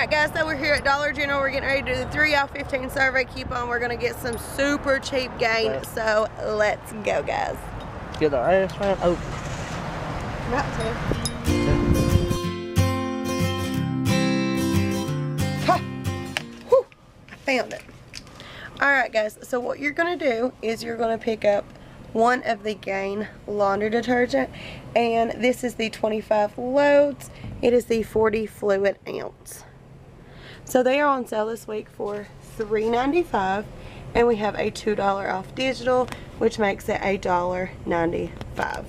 Alright guys, so we're here at Dollar General. We're getting ready to do the 3 out of 15 survey coupon. We're going to get some super cheap gain. So let's go guys. Get our ass ran open. About to. Ha! Whew! I found it. Alright guys, so what you're going to do is you're going to pick up one of the Gain laundry detergent, and this is the 25 loads. It is the 40 fluid ounce. So they are on sale this week for $3.95, and we have a $2 off digital, which makes it $1.95.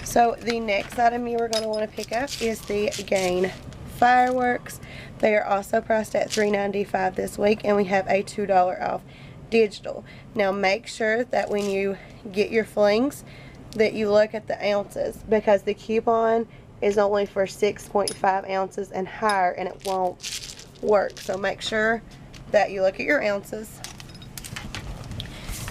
So the next item you are going to want to pick up is the Gain fireworks. They are also priced at $3.95 this week, and we have a $2 off digital. Now make sure that when you get your flings that you look at the ounces, because the coupon is only for 6.5 ounces and higher, and it won't work. So make sure that you look at your ounces.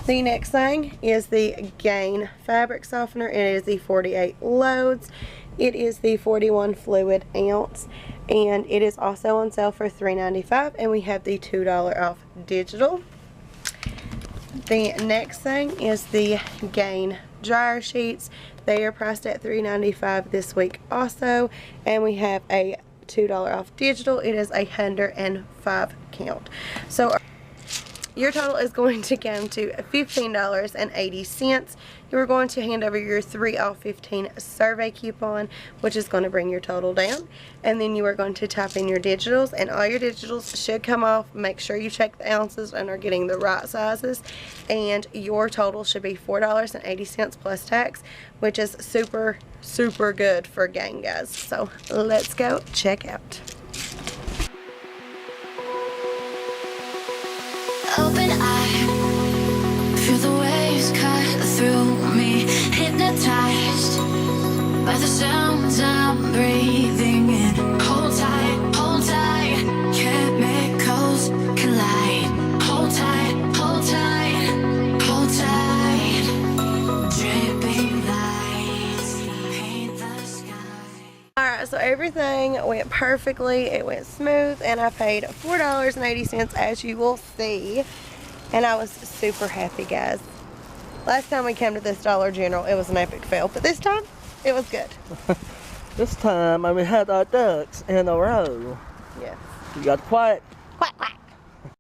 The next thing is the Gain fabric softener. It is the 48 loads. It is the 41 fluid ounce, and it is also on sale for $3.95, and we have the $2 off digital. The next thing is the Gain dryer sheets. They are priced at $3.95 this week also, and we have a $2 off digital. It is 105 count. So your total is going to come to $15.80. You are going to hand over your 3 out of 15 survey coupon, which is going to bring your total down. And then you are going to type in your digitals, and all your digitals should come off. Make sure you check the ounces and are getting the right sizes. And your total should be $4.80 plus tax, which is super, super good for Gain, guys. So let's go check out. Open eye, feel the waves cut through me, hypnotized by the sounds I'm breathing in. Hold tight, chemicals collide. Hold tight, hold tight, hold tight. Dripping lights paint the sky. Alright, so everything went perfectly. It went smooth, and I paid $4.80, as you will see. And I was super happy, guys. Last time we came to this Dollar General, it was an epic fail. But this time, it was good. This time, we had our ducks in a row. Yes. You got quiet. Quack, quack.